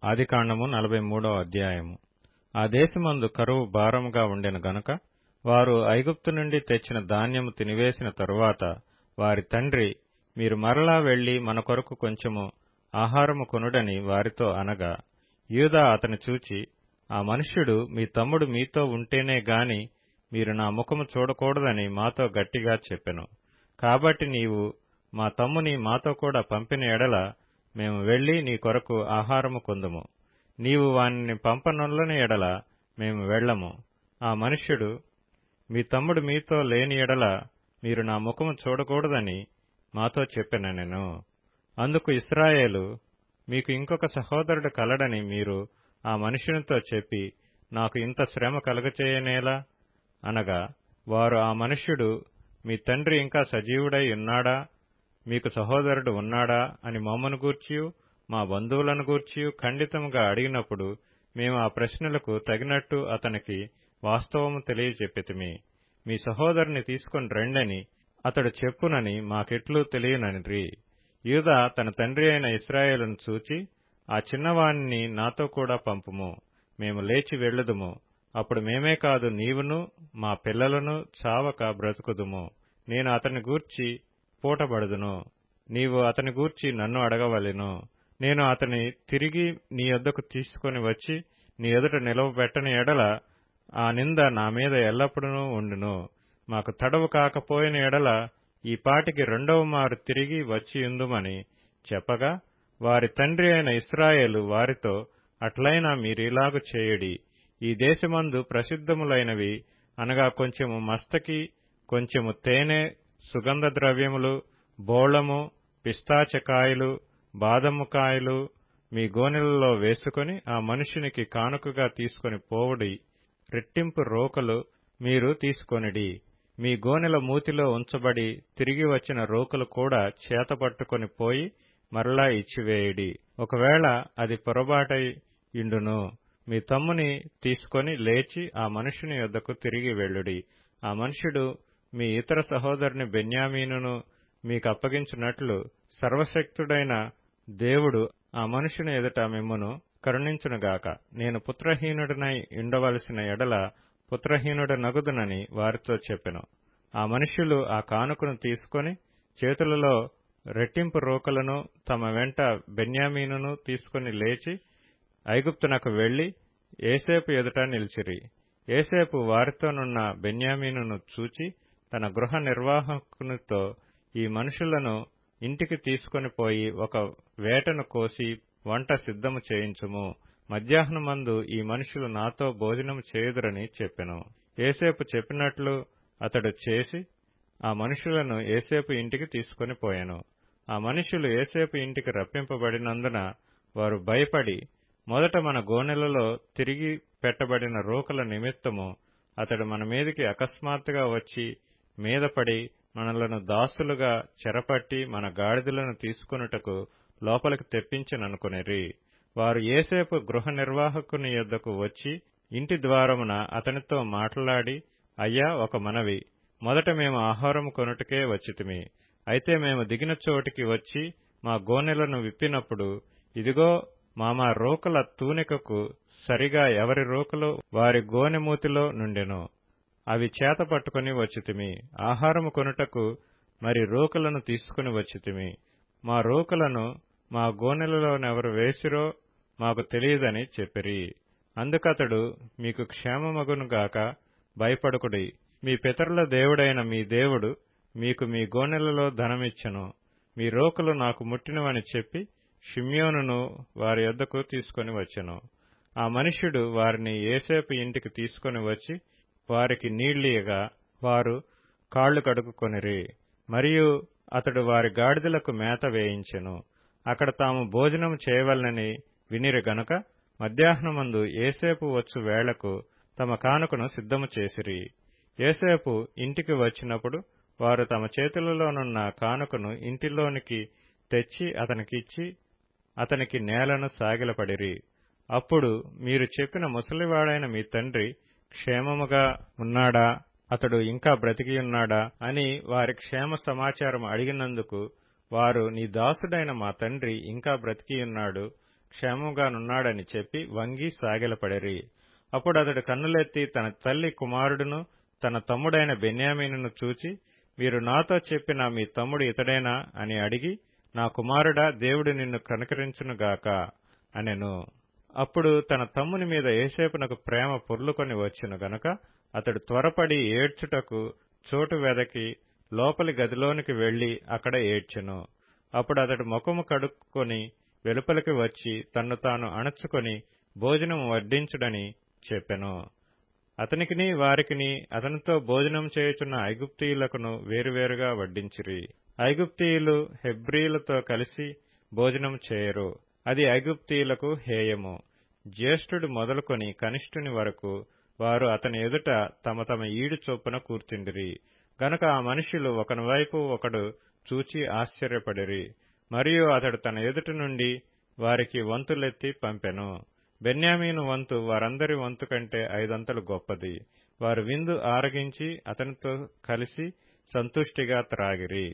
ఆదికాండము 43వ అధ్యాయము. ఆ దేశమందు కరువు భారముగా ఉండెను గనుక వారు ఐగుప్తు నుండి తెచ్చిన ధాన్యము తినివేసిన తరువాత వారి తండ్రి, మీరు మరలా వెళ్లి మన కొరకు కొంచెము ఆహారము కొనుడని వారితో అనగా, యూదా అతని చూచి, ఆ మనుష్యుడు మీ తమ్ముడు మీతో ఉంటేనే గాని మీరు నా ముఖము చూడకూడదని మాతో గట్టిగా చెప్పెను. కాబట్టి నీవు మా తమ్ముని మాతో కూడా పంపిన ఎడల మేము వెళ్లి నీ కొరకు ఆహారము కొందుము. నీవు వానిని పంపనొల్లని ఎడల మేము వెళ్ళము. ఆ మనుష్యుడు, మీ తమ్ముడు మీతో లేని ఎడల మీరు నా ముఖము చూడకూడదని మాతో చెప్పెననెను. అందుకు ఇశ్రాయేలు, మీకు ఇంకొక సహోదరుడు కలడని మీరు ఆ మనుష్యునితో చెప్పి నాకు ఇంత శ్రమ కలుగచేయనేలా అనగా, వారు ఆ మనుష్యుడు మీ తండ్రి ఇంకా సజీవుడై ఉన్నాడా, మీకు సహోదరుడు ఉన్నాడా అని మమ్మను గూర్చియు మా బంధువులను గూర్చియు ఖండితముగా అడిగినప్పుడు మేము ఆ ప్రశ్నలకు తగినట్టు అతనికి వాస్తవము తెలియచెప్పితిమి. మీ సహోదరుని తీసుకొని రండని అతడు చెప్పునని మాకెట్లు తెలియననిరి. యూదా తన తండ్రి అయిన ఇశ్రాయేలును చూచి, ఆ చిన్నవానిని నాతో కూడా పంపుము, మేము లేచి వెళ్ళుదుము. అప్పుడు మేమే కాదు నీవును మా పిల్లలను చావక బ్రతుకుదుము. నేను అతని గూర్చి పూటబడుదును, నీవు అతని గూర్చి నన్ను అడగవలెను. నేను అతని తిరిగి నీ యొద్దకు తీసుకొని వచ్చి నీ ఎదుట నిలవబెట్టని ఎడల ఆ నింద నా మీద ఎల్లప్పుడూ ఉండును. మాకు తడవు కాకపోయిన ఎడల ఈ పాటికి రెండవ మారు తిరిగి వచ్చియుందుమని చెప్పగా, వారి తండ్రి అయిన ఇశ్రాయేలు వారితో, అట్లైనా మీరిలాగు చేయుడి. ఈ దేశమందు ప్రసిద్ధములైనవి అనగా కొంచెము మస్తకి, కొంచెము తేనె, సుగంధ ద్రవ్యములు, బోళము, పిస్తాచకాయలు, బాదముకాయలు మీ గోనెలలో వేసుకొని ఆ మనుష్యునికి కానుకగా తీసుకొని పోవుడి. రెట్టింపు రోకలు మీరు తీసుకొనిడి. మీ గోనెల మూతిలో ఉంచబడి తిరిగి వచ్చిన రోకలు కూడా చేతపట్టుకొని పోయి మరలా ఇచ్చివేయుడి. ఒకవేళ అది పొరబాటై ఇండును, మీ తమ్ముని తీసుకొని లేచి ఆ మనుష్యుని యొద్దకు తిరిగి వెళ్ళుడి. ఆ మనుష్యుడు మీ ఇతర సహోదరుని బెన్యామీనును మీకప్పగించున్నట్లు సర్వశక్తుడైన దేవుడు ఆ మనుష్యుని ఎదుట మిమ్మును కరుణించునుగాక. నేను పుత్రహీనుడనై ఉండవలసిన ఎడల పుత్రహీనుడనగుదునని వారితో చెప్పెను. ఆ మనుష్యులు ఆ కానుకను తీసుకొని చేతులలో రెట్టింపు రోకలను తమ వెంట బెన్యామీనును తీసుకుని లేచి ఐగుప్తునకు వెళ్లి యోసేపు ఎదుట నిలిచిరి. యోసేపు వారితోనున్న బెన్యామీనును చూచి తన గృహ నిర్వాహకునితో, ఈ మనుషులను ఇంటికి తీసుకొని పోయి ఒక వేటను కోసి వంట సిద్ధము చేయించుము. మధ్యాహ్నమందు ఈ మనుషులు నాతో భోజనము చేయుదురని చెప్పెను. యోసేపు చెప్పినట్లు అతడు చేసి ఆ మనుషులను యోసేపు ఇంటికి తీసుకొని పోయెను. ఆ మనుషులు యోసేపు ఇంటికి రప్పింపబడినందున వారు భయపడి, మొదట మన గోనెలలో తిరిగి పెట్టబడిన రోకల నిమిత్తము అతడు మన మీదికి అకస్మాత్తుగా వచ్చి మీదపడి మనలను దాసులుగా చెరపట్టి మన గాడిదలను తీసుకొనుటకు లోపలికి తెప్పించననుకొనిరి. వారు యోసేపు గృహ నిర్వాహకుని యొద్దకు వచ్చి ఇంటి ద్వారమున అతనితో మాట్లాడి, అయ్యా, ఒక మనవి, మొదట మేము ఆహారము కొనుటకే వచ్చితిమి. అయితే మేము దిగిన చోటికి వచ్చి మా గోనెలను విప్పినప్పుడు, ఇదిగో మా రోకల తూనికకు సరిగా ఎవరి రోకలు వారి గోనెమూతిలో నుండెను. అవి చేత పట్టుకుని వచ్చితిమి. ఆహారము కొనుటకు మరి రోకలను తీసుకుని వచ్చితిమి. మా రోకలను మా గోనెలలోనెవరు వేసిరో మాకు తెలియదని చెప్పిరి. అందుకతడు, మీకు క్షేమమగునుగాక, భయపడకుడి. మీ పితరుల దేవుడైన మీ దేవుడు మీకు మీ గోనెలలో ధనమిచ్చెను. మీ రోకలు నాకు ముట్టినవని చెప్పి షిమ్యోనును వారి యొద్దకు తీసుకొని వచ్చెను. ఆ మనుష్యుడు వారిని యోసేపు ఇంటికి తీసుకొని వచ్చి వారికి నీళ్లియగా వారు కాళ్లు కడుక్కుకొనిరి. మరియు అతడు వారి గాడిదలకు మేత వేయించెను. అక్కడ తాము భోజనం చేయవలనని వినిరి గనుక మధ్యాహ్నమందు యోసేపు వచ్చు వేళకు తమ కానుకను సిద్ధము చేసిరి. యోసేపు ఇంటికి వచ్చినప్పుడు వారు తమ చేతులలోనున్న కానుకను ఇంటిలోనికి తెచ్చి అతనికిచ్చి అతనికి నేలను సాగిలపడిరి. అప్పుడు, మీరు చెప్పిన ముసలివాడైన మీ తండ్రి క్షేమముగా ఉన్నాడా, అతడు ఇంకా బ్రతికియున్నాడా అని వారి క్షేమ సమాచారం అడిగినందుకు వారు, నీ దాసుడైన మా తండ్రి ఇంకా బ్రతికియున్నాడు, క్షేమంగానున్నాడని చెప్పి వంగి సాగిలపడిరి. అప్పుడు అతడు కన్నులెత్తి తన తల్లి కుమారుడును తన తమ్ముడైన బెన్యామీనును చూచి, మీరు నాతో చెప్పిన మీ తమ్ముడు ఇతడేనా అని అడిగి, నా కుమారుడా, దేవుడు నిన్ను కనికరించునుగాక అనెను. అప్పుడు తన తమ్ముని మీద యోసేపునకు ప్రేమ పొర్లుకొని వచ్చెను గనుక అతడు త్వరపడి ఏడ్చుటకు చోటు వెదకి లోపలి గదిలోనికి వెళ్లి అక్కడ ఏడ్చెను. అప్పుడు అతడు ముఖము కడుక్కొని వెలుపలికి వచ్చి తన్ను తాను అణచుకొని భోజనం వడ్డించుడని చెప్పెను. అతనికిని వారికిని అతనితో భోజనం చేయుచున్న ఐగుప్తీయులకును వేరువేరుగా వడ్డించిరి. ఐగుప్తీయులు హెబ్రీయులతో కలిసి భోజనం చేయరు, అది ఐగుప్తీయులకు హేయము. జ్యేష్ఠుడు మొదలుకొని కనిష్ఠుని వరకు వారు అతని ఎదుట తమ తమ ఈడు చొప్పున కూర్చుండిరి. గనుక ఆ మనుష్యులు ఒకని వైపు ఒకడు చూచి ఆశ్చర్యపడిరి. మరియు అతడు తన ఎదుట నుండి వారికి వంతులెత్తి పంపెను. బెన్యామీను వంతు వారందరి వంతు కంటే 5 అంతలు గొప్పది. వారు విందు ఆరగించి అతనితో కలిసి సంతుష్టిగా త్రాగిరి.